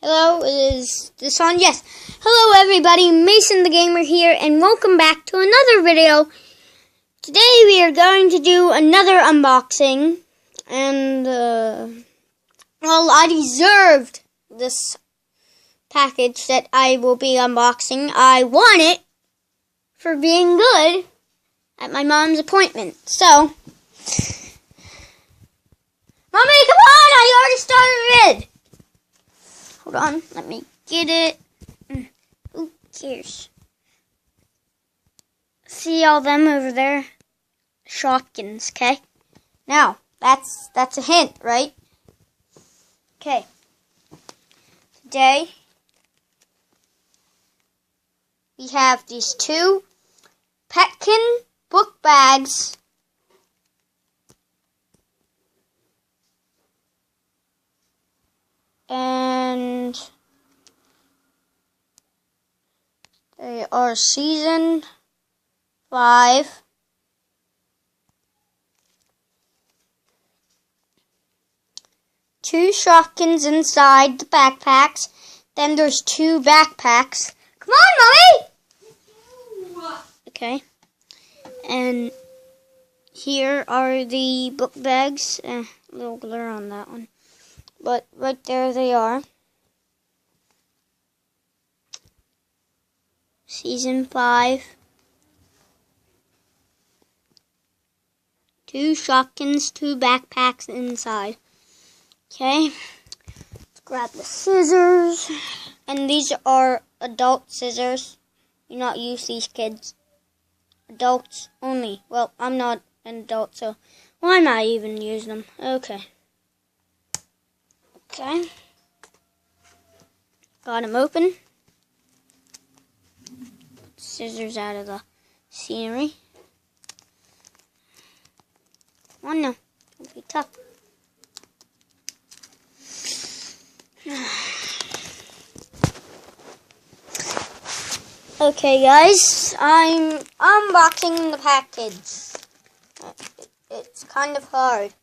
Hello, is this on? Yes. Hello everybody, Mason the Gamer here, and welcome back to another video. Today we are going to do another unboxing, and, well, I deserved this package that I will be unboxing. I won it for being good at my mom's appointment, so... Mommy, come on! I already started it! Hold on, let me get it. Who cares? See all them over there? Shopkins, okay? Now, that's a hint, right? Okay. Today, we have these two Petkin book bags. And they are season 5. Two Shopkins inside the backpacks. Then there's two backpacks. Come on, Mommy! Okay. And here are the book bags. A little glare on that one. But right there they are. Season 5. Two Shopkins, two backpacks inside. Okay. Let's grab the scissors. And these are adult scissors. Do not use these, kids. Adults only. Well, I'm not an adult, so why not even use them? Okay. Okay, got them open. Scissors out of the scenery. Come on now, don't be tough. Okay guys, I'm unboxing the package. It's kind of hard.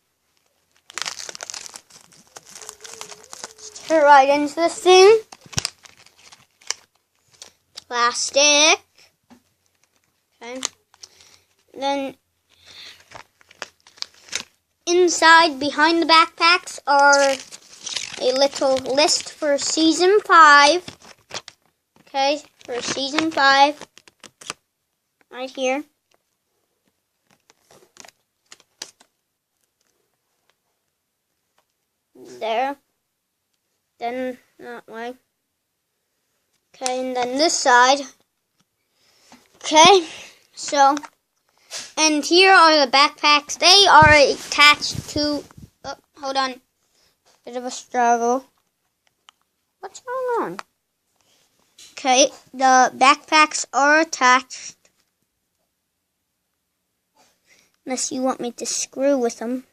Right into this thing. Plastic. Okay. Then inside, behind the backpacks, are a little list for season 5. Okay, for season 5. Right here. There. Then that way. Okay, and then this side. Okay, so, and here are the backpacks. They are attached to, oh, hold on, bit of a struggle. What's going on? Okay, the backpacks are attached. Unless you want me to screw with them.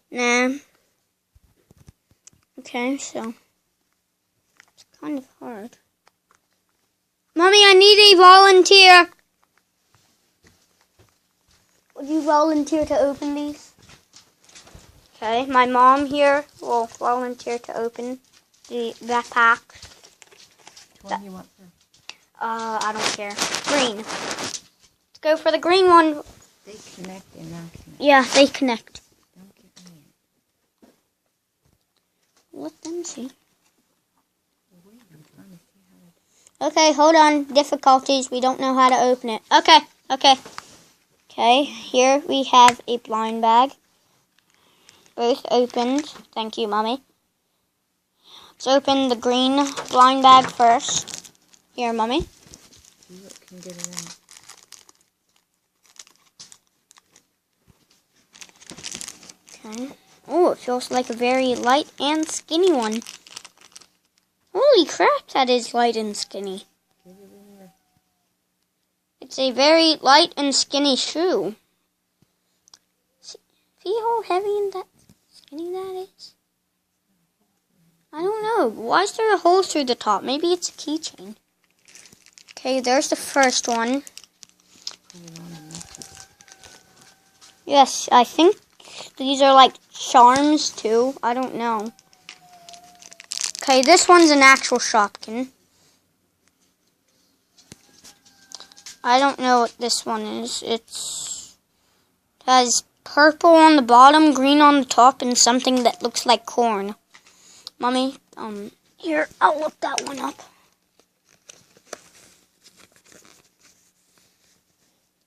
Nah. Okay, so it's kind of hard. Mommy, I need a volunteer. Would you volunteer to open these? Okay, my mom here will volunteer to open the backpack. Which one do you want first? I don't care. Green. Let's go for the green one. They connect and not connect. Yeah, they connect. Don't get me in. Let them see. Okay, hold on. Difficulties. We don't know how to open it. Okay, here we have a blind bag. Both opened. Thank you, Mommy. Let's open the green blind bag first. Here, Mommy. See what can get it out. Okay. Oh, it feels like a very light and skinny one. Holy crap, that is light and skinny. Get it in there. It's a very light and skinny shoe. See how heavy and that skinny that is? I don't know. Why is there a hole through the top? Maybe it's a keychain. Okay, there's the first one. Yes, I think these are like charms too. I don't know. Okay, this one's an actual Shopkin. I don't know what this one is. It has purple on the bottom, green on the top, and something that looks like corn. Mommy, here, I'll look that one up.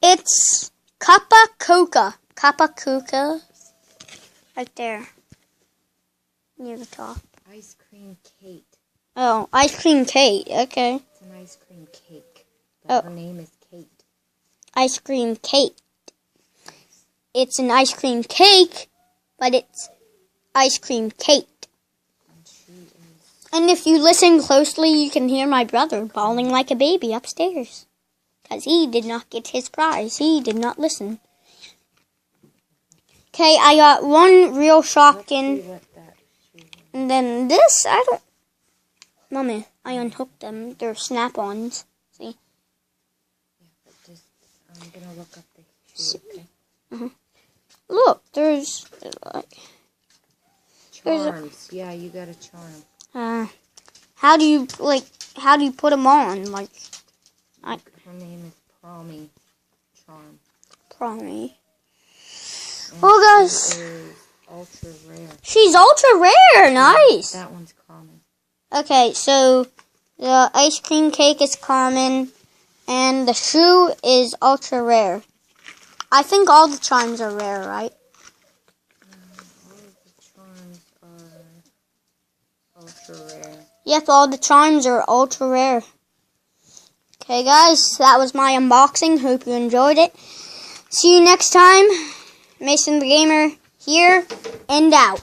It's Kappa Coca. Kappa Coca. Right there. Near the top. Ice cream Kate. Oh, ice cream Kate. Okay. It's an ice cream cake. But Oh. her name is Kate. Ice cream Kate. It's an ice cream cake, but it's ice cream Kate. And she is... And if you listen closely, you can hear my brother bawling like a baby upstairs. Because he did not get his prize. He did not listen. Okay, I got one real Shopkin. Let's see what that shoe is. And then this, I don't... Mommy, I unhooked them. They're snap-ons. See? Yeah, but just... I'm going to look up the shoe, okay? Look, there's... Charms. Yeah, you got a charm. how do you put them on? Like, Her name is Promi Charm. probably. And Well, guys. she is ultra rare. She's ultra rare. Nice. That one's common. Okay, so the ice cream cake is common, and the shoe is ultra rare. I think all the charms are rare, right? All of the charms are ultra rare. Yep, all the charms are ultra rare. Okay, guys, that was my unboxing. Hope you enjoyed it. See you next time. Mason the Gamer here and out.